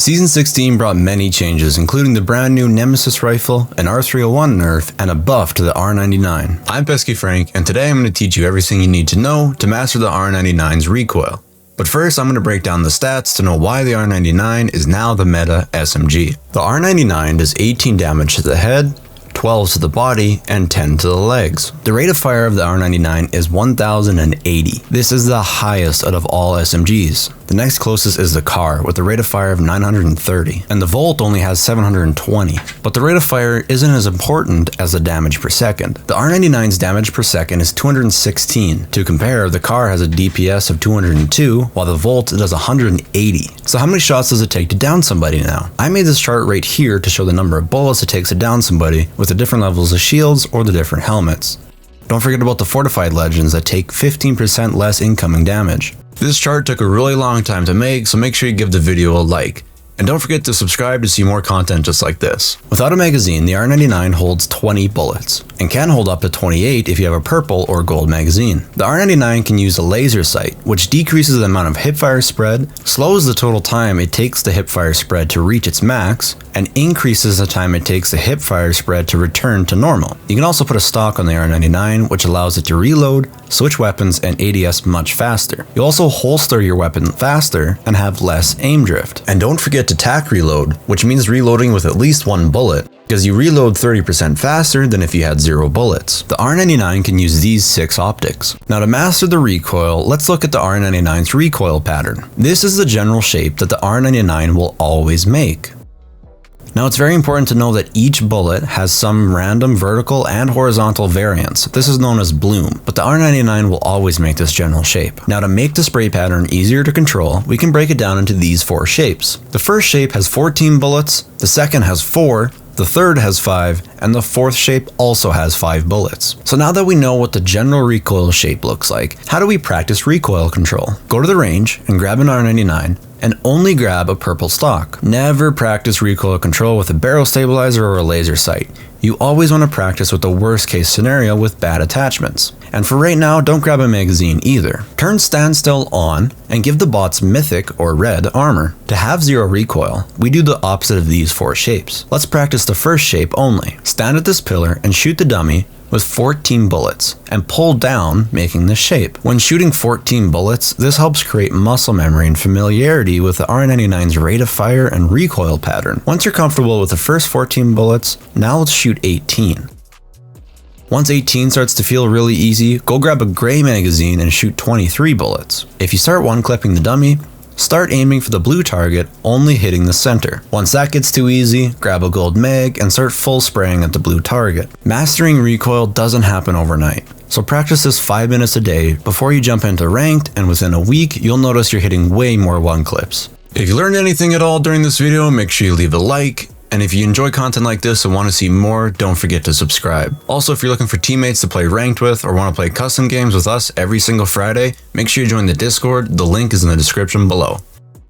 Season 16 brought many changes, including the brand new Nemesis rifle, an R301 nerf, and a buff to the R99. I'm Pesky Frank, and today I'm going to teach you everything you need to know to master the R99's recoil. But first, I'm going to break down the stats to know why the R99 is now the meta SMG. The R99 does 18 damage to the head, 12 to the body, and 10 to the legs. The rate of fire of the R99 is 1080. This is the highest out of all SMGs. The next closest is the car with a rate of fire of 930, and the Volt only has 720. But the rate of fire isn't as important as the damage per second. The R99's damage per second is 216. To compare, the car has a DPS of 202, while the Volt does 180. So how many shots does it take to down somebody now? I made this chart right here to show the number of bullets it takes to down somebody with the different levels of shields or the different helmets. Don't forget about the fortified legends that take 15% less incoming damage. This chart took a really long time to make, so make sure you give the video a like. And don't forget to subscribe to see more content just like this. Without a magazine, the R99 holds 20 bullets, and can hold up to 28 if you have a purple or gold magazine. The R99 can use a laser sight, which decreases the amount of hipfire spread, slows the total time it takes the hipfire spread to reach its max, and increases the time it takes the hipfire spread to return to normal. You can also put a stock on the R99, which allows it to reload, switch weapons, and ADS much faster. You also holster your weapon faster and have less aim drift. And don't forget to tack reload, which means reloading with at least one bullet, because you reload 30% faster than if you had 0 bullets. The R99 can use these 6 optics. Now to master the recoil, let's look at the R99's recoil pattern. This is the general shape that the R99 will always make. Now it's very important to know that each bullet has some random vertical and horizontal variance. This is known as bloom, but the R99 will always make this general shape. Now to make the spray pattern easier to control, we can break it down into these 4 shapes. The first shape has 14 bullets, the second has 4, the third has 5, and the fourth shape also has 5 bullets. So now that we know what the general recoil shape looks like, how do we practice recoil control? Go to the range and grab an R99, and only grab a purple stock. Never practice recoil control with a barrel stabilizer or a laser sight. You always want to practice with the worst case scenario with bad attachments. And for right now, don't grab a magazine either. Turn standstill on and give the bots mythic or red armor. To have 0 recoil, we do the opposite of these 4 shapes. Let's practice the first shape only. Stand at this pillar and shoot the dummy with 14 bullets and pull down, making this shape. When shooting 14 bullets, this helps create muscle memory and familiarity with the R99's rate of fire and recoil pattern. Once you're comfortable with the first 14 bullets, now let's shoot 18. Once 18 starts to feel really easy, go grab a gray magazine and shoot 23 bullets. If you start one-clipping the dummy, start aiming for the blue target, only hitting the center. Once that gets too easy, grab a gold mag and start full spraying at the blue target. Mastering recoil doesn't happen overnight, so practice this 5 minutes a day before you jump into ranked, and within a week, you'll notice you're hitting way more one-clips. If you learned anything at all during this video, make sure you leave a like. And if you enjoy content like this and want to see more, don't forget to subscribe. Also, if you're looking for teammates to play ranked with or want to play custom games with us every single Friday, make sure you join the Discord. The link is in the description below.